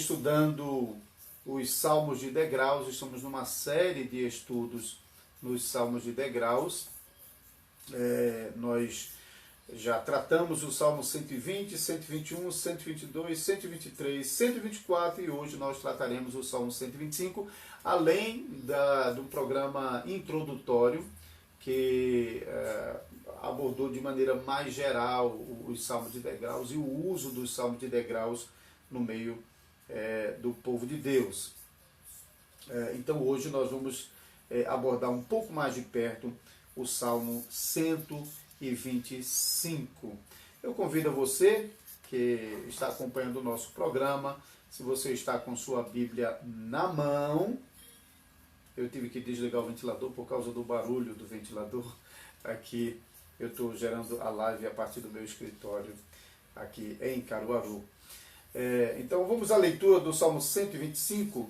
estudando os Salmos de Degraus, estamos numa série de estudos nos Salmos de Degraus. Nós já tratamos o Salmo 120, 121, 122, 123, 124 e hoje nós trataremos o Salmo 125, além do programa introdutório que abordou de maneira mais geral os Salmos de Degraus e o uso dos Salmos de Degraus no meio do povo de Deus. Então hoje nós vamos abordar um pouco mais de perto o Salmo 125. Eu convido a você que está acompanhando o nosso programa, se você está com sua Bíblia na mão, eu tive que desligar o ventilador por causa do barulho do ventilador. Aqui eu estou gerando a live a partir do meu escritório, aqui em Caruaru. Então vamos à leitura do Salmo 125.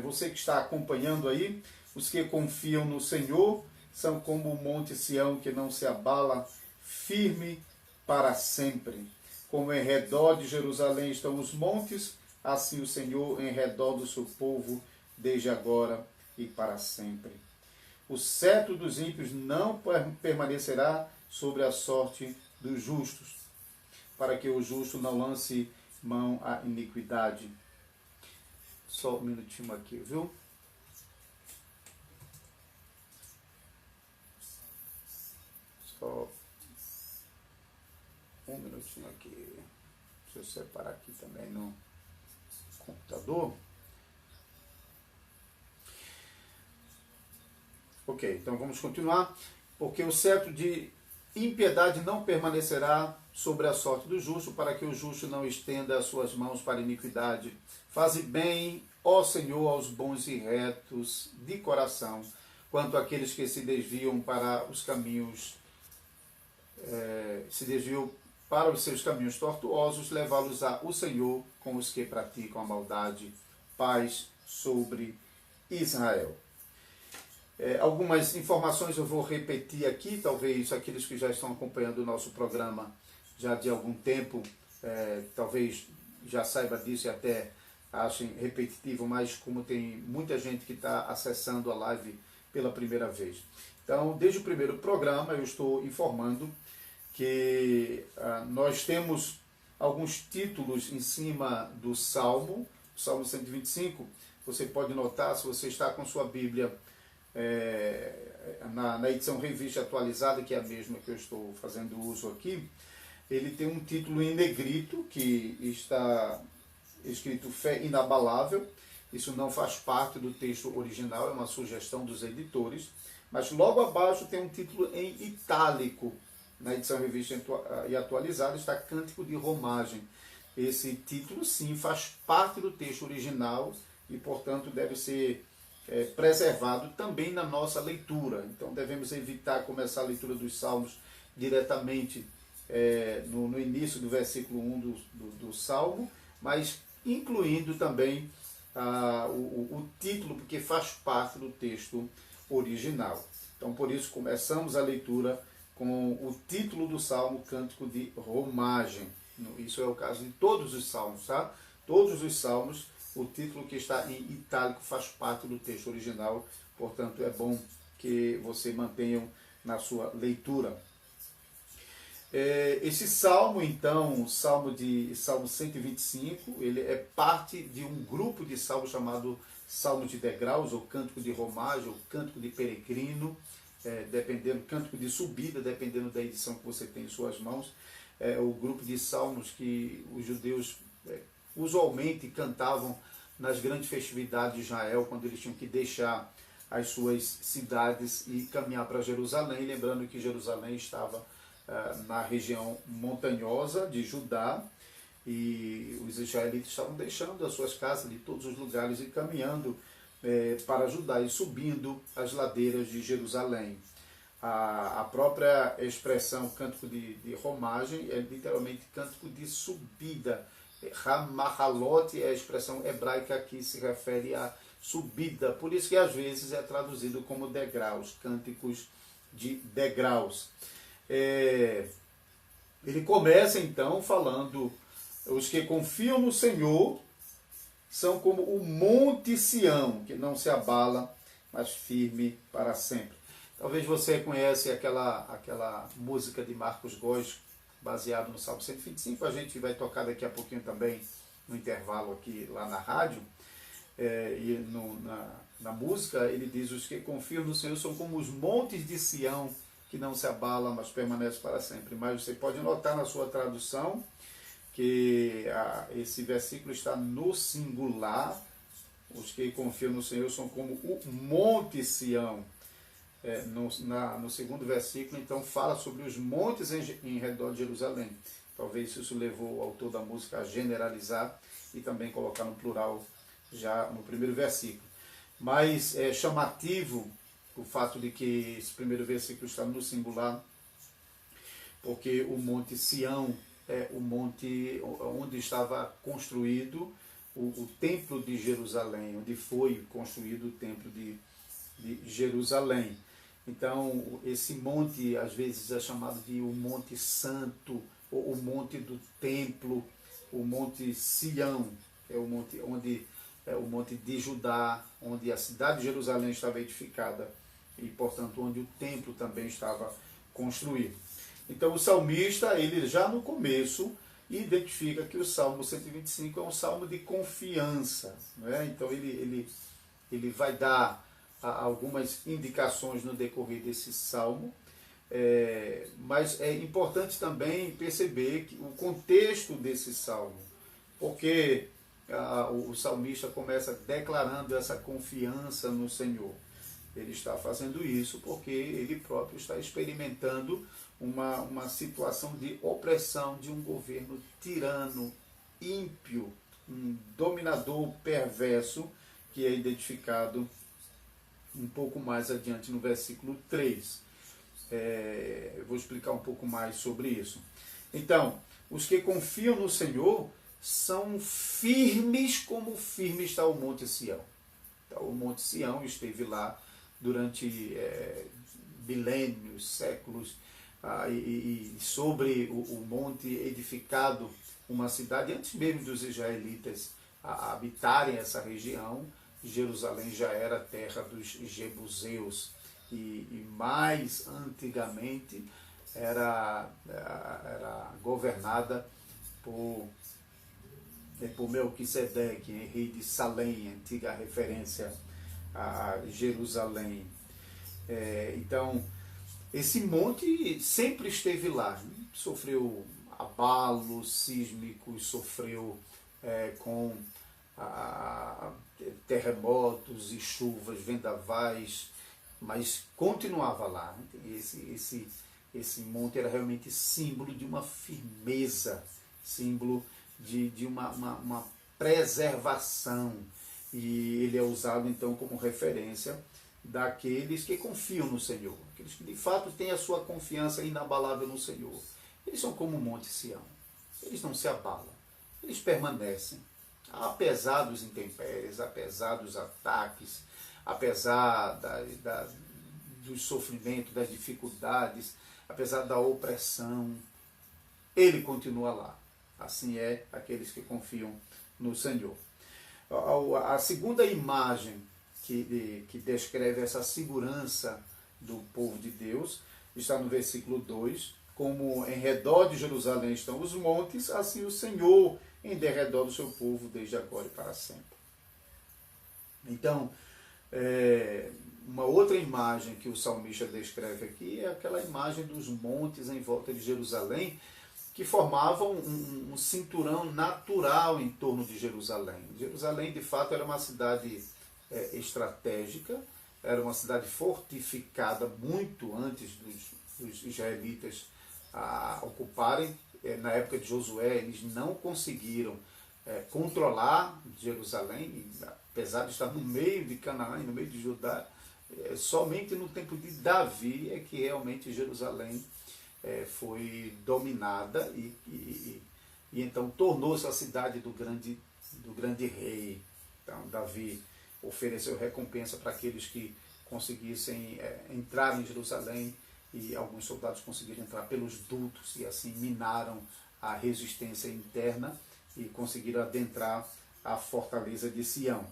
Você que está acompanhando aí, os que confiam no Senhor são como o monte Sião que não se abala, firme para sempre. Como em redor de Jerusalém estão os montes, assim o Senhor em redor do seu povo, desde agora e para sempre. O cetro dos ímpios não permanecerá sobre a sorte dos justos, para que o justo não lance mão à iniquidade. Só um minutinho aqui, viu? Só um minutinho aqui. Deixa eu separar aqui também no computador. Ok, então vamos continuar. Porque o cetro de impiedade não permanecerá sobre a sorte do justo, para que o justo não estenda as suas mãos para a iniquidade. Faze bem, ó Senhor, aos bons e retos de coração, quanto àqueles que se desviam para os caminhos, se desviam para os seus caminhos tortuosos, levá-los o Senhor com os que praticam a maldade. Paz sobre Israel. Algumas informações eu vou repetir aqui, talvez aqueles que já estão acompanhando o nosso programa já de algum tempo, talvez já saiba disso e até achem repetitivo, mas como tem muita gente que está acessando a live pela primeira vez. Então, desde o primeiro programa eu estou informando que nós temos alguns títulos em cima do Salmo, Salmo 125, você pode notar, se você está com sua Bíblia na edição revista atualizada, que é a mesma que eu estou fazendo uso aqui, ele tem um título em negrito, que está escrito Fé Inabalável. Isso não faz parte do texto original, é uma sugestão dos editores, mas logo abaixo tem um título em itálico, na edição revista e atualizada está Cântico de Romagem. Esse título sim faz parte do texto original e portanto deve ser preservado também na nossa leitura. Então devemos evitar começar a leitura dos Salmos diretamente no início do versículo 1 do Salmo, mas incluindo também o título, porque faz parte do texto original. Então por isso começamos a leitura com o título do Salmo, Cântico de Romagem. Isso é o caso de todos os Salmos, tá? Todos os Salmos, o título que está em itálico faz parte do texto original, portanto é bom que você mantenha na sua leitura. Esse salmo, então, o Salmo 125, ele é parte de um grupo de salmos chamado Salmo de Degraus, ou Cântico de Romagem, ou Cântico de Peregrino, dependendo, Cântico de Subida, dependendo da edição que você tem em suas mãos. O grupo de salmos que os judeus usualmente cantavam nas grandes festividades de Israel, quando eles tinham que deixar as suas cidades e caminhar para Jerusalém, lembrando que Jerusalém estava na região montanhosa de Judá, e os israelitas estavam deixando as suas casas de todos os lugares e caminhando para Judá e subindo as ladeiras de Jerusalém. A própria expressão cântico de romagem é literalmente cântico de subida. Ramahalot é a expressão hebraica que se refere a subida, por isso que às vezes é traduzido como degraus, cânticos de degraus. Ele começa então falando Os que confiam no Senhor são como o monte Sião, que não se abala, mas firme para sempre. Talvez você conhece aquela música de Marcos Góes, baseado no Salmo 125, a gente vai tocar daqui a pouquinho também no intervalo aqui lá na rádio. E na música ele diz: os que confiam no Senhor são como os montes de Sião, que não se abalam, mas permanecem para sempre. Mas você pode notar na sua tradução que esse versículo está no singular. Os que confiam no Senhor são como o monte Sião. No segundo versículo, então, fala sobre os montes em redor de Jerusalém. Talvez isso levou o autor da música a generalizar e também colocar no plural já no primeiro versículo. Mas é chamativo o fato de que esse primeiro versículo está no singular, porque o monte Sião é o monte onde estava construído o templo de Jerusalém, onde foi construído o templo de Jerusalém. Então, esse monte às vezes é chamado de o Monte Santo, ou o Monte do Templo, o Monte Sião, é o monte onde o monte de Judá, onde a cidade de Jerusalém estava edificada e, portanto, onde o templo também estava construído. Então, o salmista, ele já no começo identifica que o Salmo 125 é um salmo de confiança, né? Então, ele vai dar algumas indicações no decorrer desse salmo, mas é importante também perceber que o contexto desse salmo, porque o salmista começa declarando essa confiança no Senhor. Ele está fazendo isso porque ele próprio está experimentando uma situação de opressão de um governo tirano, ímpio, um dominador perverso, que é identificado um pouco mais adiante no versículo 3. Eu vou explicar um pouco mais sobre isso. Então, os que confiam no Senhor são firmes como firme está o Monte Sião. Então, o Monte Sião esteve lá durante milênios, séculos, e sobre o monte edificado uma cidade, antes mesmo dos israelitas habitarem essa região. Jerusalém já era terra dos jebuseus e mais antigamente era governada por Melquisedeque, rei de Salém, antiga referência a Jerusalém. Então, esse monte sempre esteve lá, sofreu abalos sísmicos, sofreu com terremotos e chuvas, vendavais, mas continuava lá. Esse monte era realmente símbolo de uma firmeza, símbolo de uma preservação, e ele é usado então como referência daqueles que confiam no Senhor, aqueles que de fato têm a sua confiança inabalável no Senhor. Eles são como o Monte Sião, eles não se abalam, eles permanecem, apesar dos intempéries, apesar dos ataques, apesar dos sofrimentos, das dificuldades, apesar da opressão, ele continua lá. Assim é aqueles que confiam no Senhor. A segunda imagem que descreve essa segurança do povo de Deus está no versículo 2. Como em redor de Jerusalém estão os montes, assim o Senhor em derredor do seu povo desde agora e para sempre. Então, uma outra imagem que o salmista descreve aqui é aquela imagem dos montes em volta de Jerusalém, que formavam um cinturão natural em torno de Jerusalém. Jerusalém, de fato, era uma cidade estratégica, era uma cidade fortificada muito antes dos israelitas ocuparem. Na época de Josué, eles não conseguiram controlar Jerusalém, apesar de estar no meio de Canaã, no meio de Judá. Somente no tempo de Davi é que realmente Jerusalém foi dominada e então tornou-se a cidade do grande rei. Então Davi ofereceu recompensa para aqueles que conseguissem entrar em Jerusalém, e alguns soldados conseguiram entrar pelos dutos e assim minaram a resistência interna e conseguiram adentrar a fortaleza de Sião.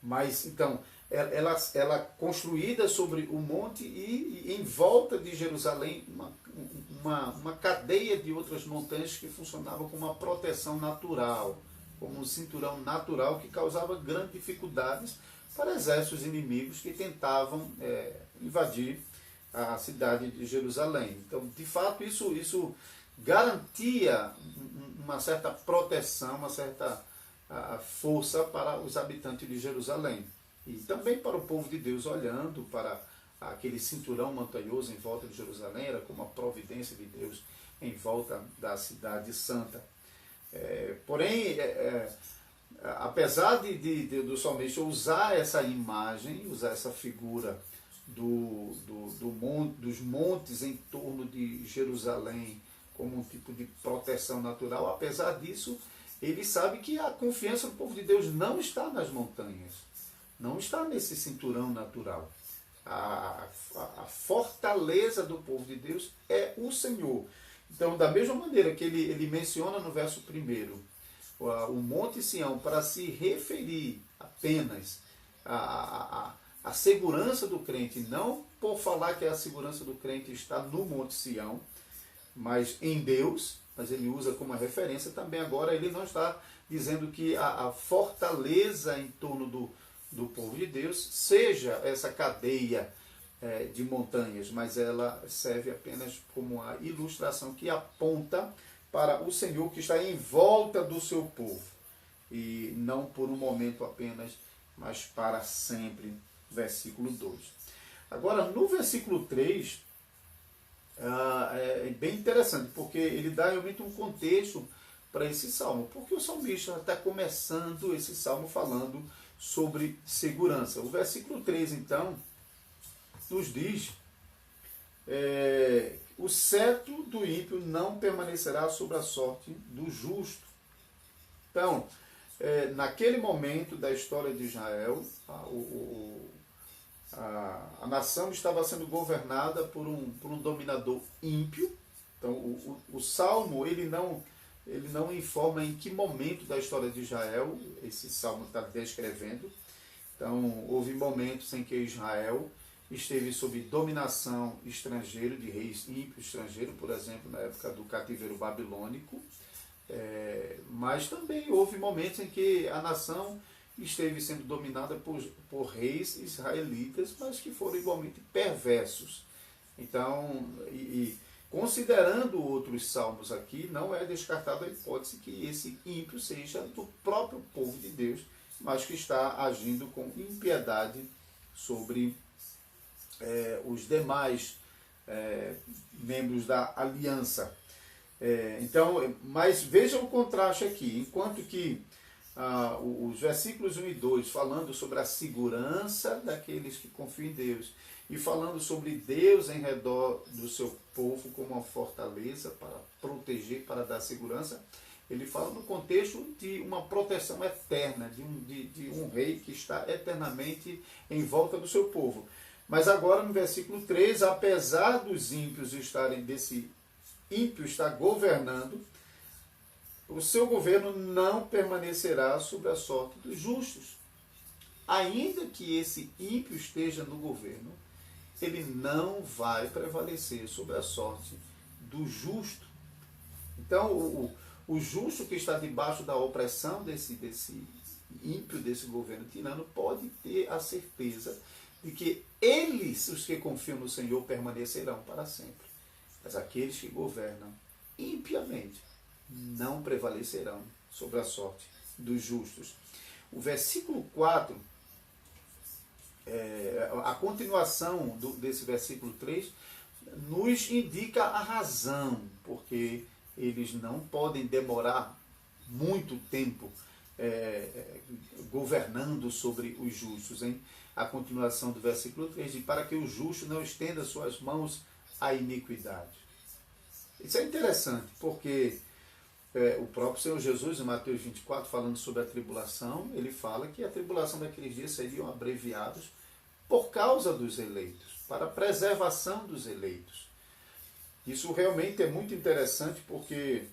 Mas então, ela construída sobre o monte e em volta de Jerusalém uma cadeia de outras montanhas que funcionavam como uma proteção natural, como um cinturão natural que causava grandes dificuldades para exércitos inimigos que tentavam invadir a cidade de Jerusalém. Então, de fato, isso garantia uma certa proteção, uma certa força para os habitantes de Jerusalém. E também para o povo de Deus, olhando para aquele cinturão montanhoso em volta de Jerusalém, era como a providência de Deus em volta da cidade santa. Porém, apesar do salmista usar essa imagem, usar essa figura dos montes em torno de Jerusalém como um tipo de proteção natural, apesar disso, ele sabe que a confiança do povo de Deus não está nas montanhas, não está nesse cinturão natural. A fortaleza do povo de Deus é o Senhor. Então, da mesma maneira que ele menciona no verso 1 o Monte Sião para se referir apenas à segurança do crente, não por falar que a segurança do crente está no Monte Sião, mas em Deus, mas ele usa como referência também agora, ele não está dizendo que a fortaleza em torno do povo de Deus seja essa cadeia de montanhas, mas ela serve apenas como a ilustração que aponta para o Senhor que está em volta do seu povo, e não por um momento apenas, mas para sempre. Versículo 2. Agora, no versículo 3, é bem interessante, porque ele dá realmente um contexto para esse salmo, porque o salmista está começando esse salmo falando sobre segurança. O versículo 3, então, nos diz: o cetro do ímpio não permanecerá sobre a sorte do justo. Então, naquele momento da história de Israel, a nação estava sendo governada por um dominador ímpio. Então, o Salmo ele não informa em que momento da história de Israel esse Salmo está descrevendo. Então, houve momentos em que Israel esteve sob dominação estrangeira, de reis ímpios estrangeiros, por exemplo, na época do cativeiro babilônico. Mas também houve momentos em que a nação esteve sendo dominada por reis israelitas, mas que foram igualmente perversos. Então, considerando outros salmos aqui, não é descartada a hipótese que esse ímpio seja do próprio povo de Deus, mas que está agindo com impiedade sobre os demais membros da aliança. Mas veja o contraste aqui. Enquanto que os versículos 1 e 2 falando sobre a segurança daqueles que confiam em Deus e falando sobre Deus em redor do seu povo como uma fortaleza para proteger, para dar segurança, ele fala no contexto de uma proteção eterna, de um rei que está eternamente em volta do seu povo. Mas agora no versículo 3, apesar dos ímpios desse ímpio estar governando, o seu governo não permanecerá sobre a sorte dos justos. Ainda que esse ímpio esteja no governo, ele não vai prevalecer sobre a sorte do justo. Então, o justo que está debaixo da opressão desse ímpio, desse governo tirano, pode ter a certeza de que eles, os que confiam no Senhor, permanecerão para sempre. Mas aqueles que governam impiamente não prevalecerão sobre a sorte dos justos. O versículo 4, a continuação desse versículo 3, nos indica a razão, porque eles não podem demorar muito tempo governando sobre os justos. A continuação do versículo 3 diz: para que o justo não estenda suas mãos à iniquidade. Isso é interessante, porque o próprio Senhor Jesus, em Mateus 24, falando sobre a tribulação, ele fala que a tribulação daqueles dias seriam abreviados por causa dos eleitos, para a preservação dos eleitos. Isso realmente é muito interessante, porque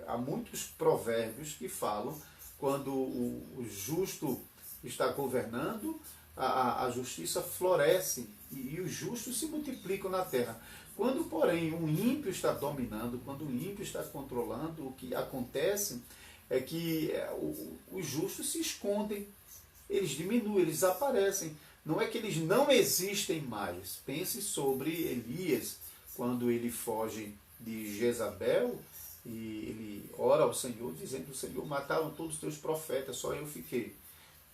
há muitos provérbios que falam quando o justo está governando, a justiça floresce e os justos se multiplicam na terra. Quando, porém, um ímpio está dominando, quando o ímpio está controlando, o que acontece é que os justos se escondem, eles diminuem, eles aparecem. Não é que eles não existem mais. Pense sobre Elias, quando ele foge de Jezabel, e ele ora ao Senhor, dizendo: Senhor, mataram todos os teus profetas, só eu fiquei.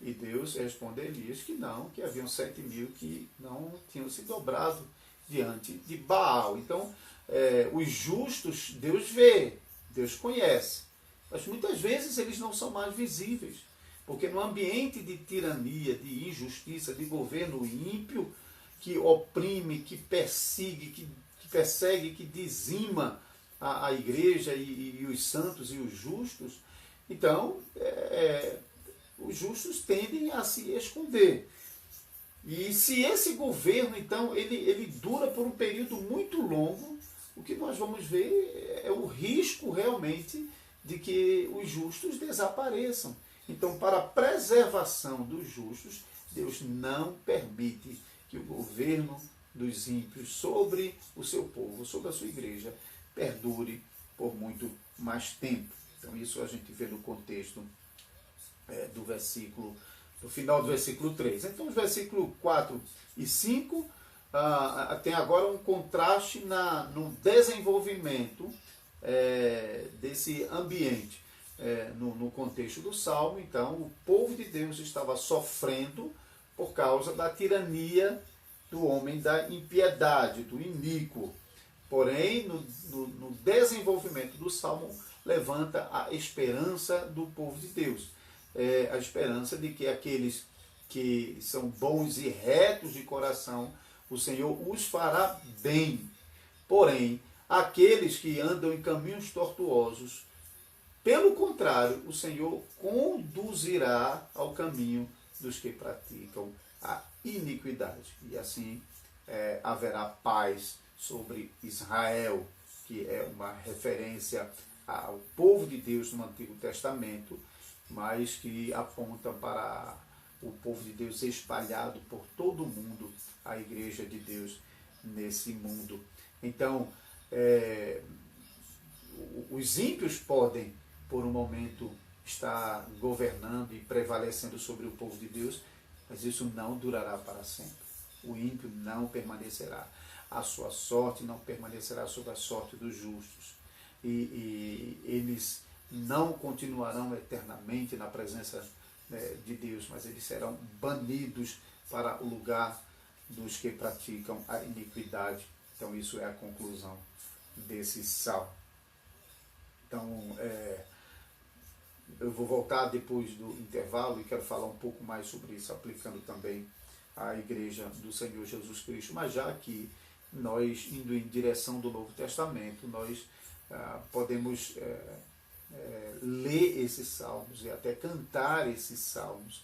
E Deus responde a Elias que não, que haviam 7.000 que não tinham se dobrado diante de Baal. Então, os justos, Deus vê, Deus conhece, mas muitas vezes eles não são mais visíveis, porque no ambiente de tirania, de injustiça, de governo ímpio, que oprime, que persegue, que dizima a igreja e os santos e os justos, então os justos tendem a se esconder. E se esse governo, então, ele dura por um período muito longo, o que nós vamos ver é o risco realmente de que os justos desapareçam. Então, para a preservação dos justos, Deus não permite que o governo dos ímpios sobre o seu povo, sobre a sua igreja, perdure por muito mais tempo. Então, isso a gente vê no contexto do final do versículo 3. Então, os versículos 4 e 5 tem agora um contraste no desenvolvimento desse ambiente. No contexto do Salmo, então, o povo de Deus estava sofrendo por causa da tirania do homem da impiedade, do iníquo. Porém, no desenvolvimento do Salmo, levanta a esperança do povo de Deus. A esperança de que aqueles que são bons e retos de coração, o Senhor os fará bem. Porém, aqueles que andam em caminhos tortuosos, pelo contrário, o Senhor conduzirá ao caminho dos que praticam a iniquidade. E assim haverá paz sobre Israel, que é uma referência ao povo de Deus no Antigo Testamento, mas que aponta para o povo de Deus espalhado por todo o mundo, a igreja de Deus nesse mundo. Então, os ímpios podem, por um momento, estar governando e prevalecendo sobre o povo de Deus, mas isso não durará para sempre. O ímpio não permanecerá. A sua sorte não permanecerá sobre a sorte dos justos. E eles não continuarão eternamente na presença de Deus, mas eles serão banidos para o lugar dos que praticam a iniquidade. Então, isso é a conclusão desse salmo. Então, eu vou voltar depois do intervalo e quero falar um pouco mais sobre isso, aplicando também à Igreja do Senhor Jesus Cristo. Mas já que nós, indo em direção do Novo Testamento, nós podemos ler esses salmos e até cantar esses salmos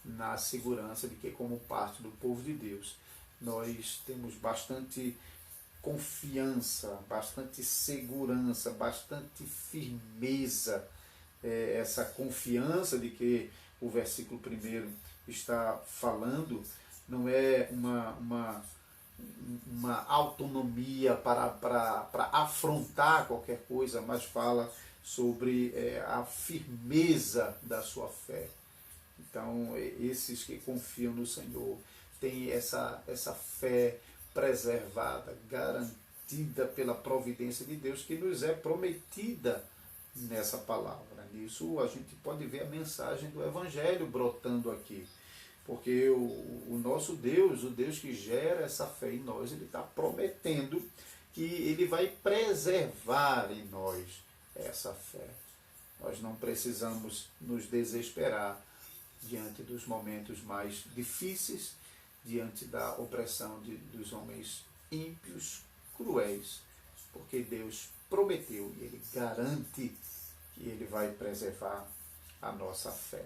na segurança de que, como parte do povo de Deus, nós temos bastante confiança, bastante segurança, bastante firmeza, essa confiança de que o versículo 1 está falando, não é uma autonomia para afrontar qualquer coisa, mas fala sobre a firmeza da sua fé. Então, esses que confiam no Senhor têm essa fé preservada, garantida pela providência de Deus, que nos é prometida nessa palavra. Nisso a gente pode ver a mensagem do Evangelho brotando aqui. Porque o nosso Deus, o Deus que gera essa fé em nós, ele está prometendo que ele vai preservar em nós essa fé. Nós não precisamos nos desesperar diante dos momentos mais difíceis, diante da opressão dos homens ímpios, cruéis, porque Deus prometeu e ele garante que ele vai preservar a nossa fé.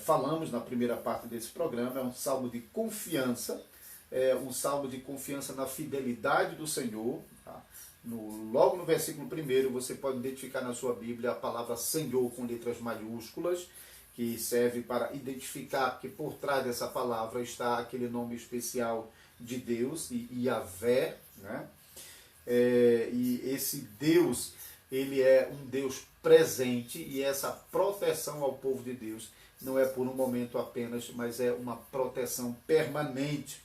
Falamos na primeira parte desse programa, é um salmo de confiança, um salmo de confiança na fidelidade do Senhor, tá? Logo no versículo 1, você pode identificar na sua Bíblia a palavra Senhor com letras maiúsculas, que serve para identificar que por trás dessa palavra está aquele nome especial de Deus, Yahvé, né? E esse Deus, ele é um Deus presente, e essa proteção ao povo de Deus não é por um momento apenas, mas é uma proteção permanente.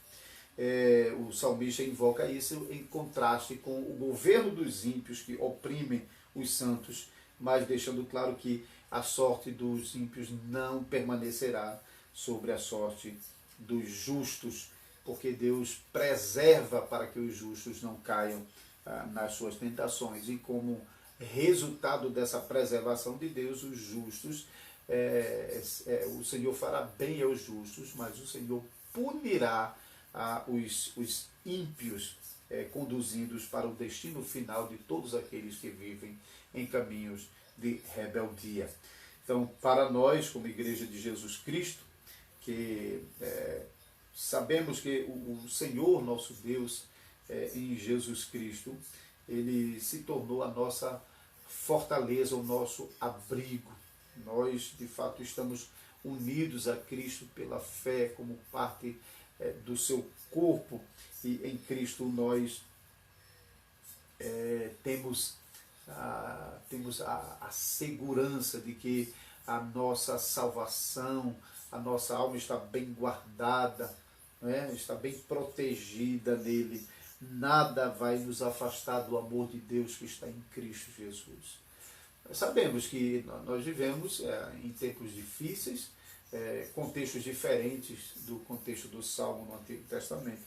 O salmista invoca isso em contraste com o governo dos ímpios que oprimem os santos, mas deixando claro que a sorte dos ímpios não permanecerá sobre a sorte dos justos, porque Deus preserva para que os justos não caiam nas suas tentações. E como resultado dessa preservação de Deus, os justos, o Senhor fará bem aos justos, mas o Senhor punirá os ímpios, conduzindo-os para o destino final de todos aqueles que vivem em caminhos de rebeldia. Então, para nós, como Igreja de Jesus Cristo, que sabemos que o Senhor, nosso Deus, em Jesus Cristo, ele se tornou a nossa fortaleza, o nosso abrigo. Nós, de fato, estamos unidos a Cristo pela fé, como parte do seu corpo, e em Cristo nós temos a segurança de que a nossa salvação, a nossa alma está bem guardada, né? Está bem protegida nele. Nada vai nos afastar do amor de Deus que está em Cristo Jesus. Nós sabemos que nós vivemos em tempos difíceis, contextos diferentes do contexto do Salmo no Antigo Testamento,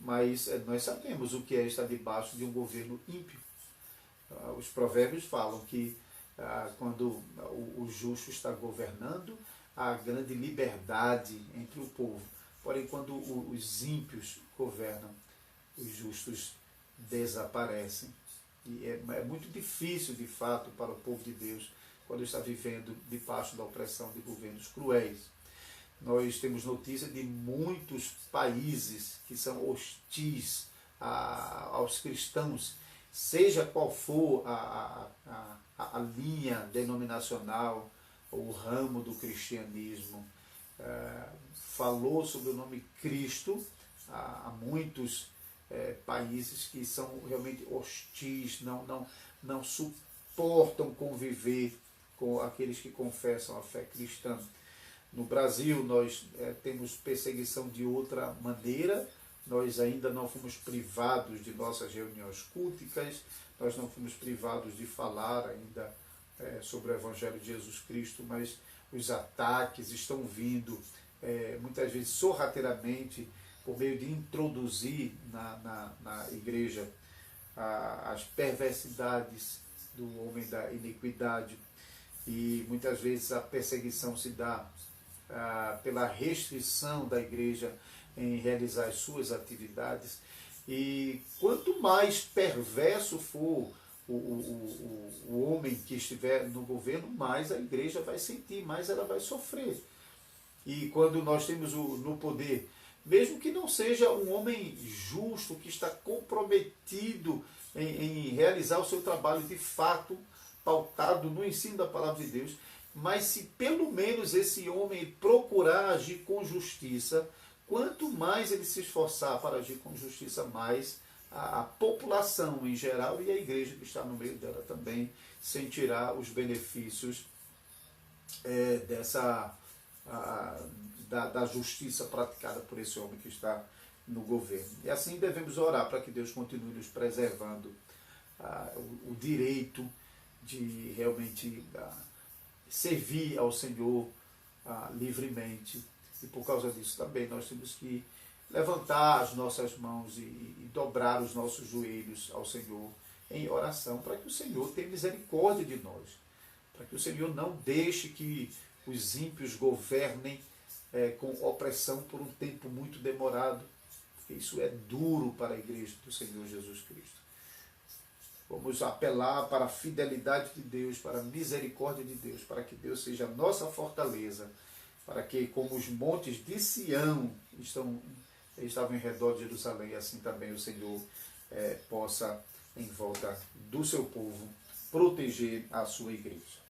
mas nós sabemos o que é estar debaixo de um governo ímpio. Os provérbios falam que quando o justo está governando, há grande liberdade entre o povo. Porém, quando os ímpios governam, os justos desaparecem. E é muito difícil, de fato, para o povo de Deus, quando está vivendo debaixo da opressão de governos cruéis. Nós temos notícia de muitos países que são hostis aos cristãos, seja qual for a linha denominacional, o ramo do cristianismo. Falou sobre o nome Cristo há muitos países que são realmente hostis, não suportam conviver com aqueles que confessam a fé cristã. No Brasil, nós temos perseguição de outra maneira. Nós ainda não fomos privados de nossas reuniões culticas, nós não fomos privados de falar ainda sobre o Evangelho de Jesus Cristo, mas os ataques estão vindo, muitas vezes sorrateiramente, por meio de introduzir na igreja as perversidades do homem da iniquidade. E muitas vezes a perseguição se dá pela restrição da igreja em realizar as suas atividades. E quanto mais perverso for o homem que estiver no governo, mais a igreja vai sentir, mais ela vai sofrer. E quando nós temos no poder, mesmo que não seja um homem justo, que está comprometido em realizar o seu trabalho de fato, pautado no ensino da palavra de Deus, mas se pelo menos esse homem procurar agir com justiça, quanto mais ele se esforçar para agir com justiça, mais a população em geral e a igreja que está no meio dela também sentirá os benefícios da justiça praticada por esse homem que está no governo. E assim devemos orar para que Deus continue nos preservando o direito de realmente servir ao Senhor livremente. E por causa disso também nós temos que levantar as nossas mãos e dobrar os nossos joelhos ao Senhor em oração, para que o Senhor tenha misericórdia de nós, para que o Senhor não deixe que os ímpios governem com opressão por um tempo muito demorado, porque isso é duro para a igreja do Senhor Jesus Cristo. Vamos apelar para a fidelidade de Deus, para a misericórdia de Deus, para que Deus seja a nossa fortaleza, para que, como os montes de Sião estavam em redor de Jerusalém, assim também o Senhor possa em volta do seu povo, proteger a sua igreja.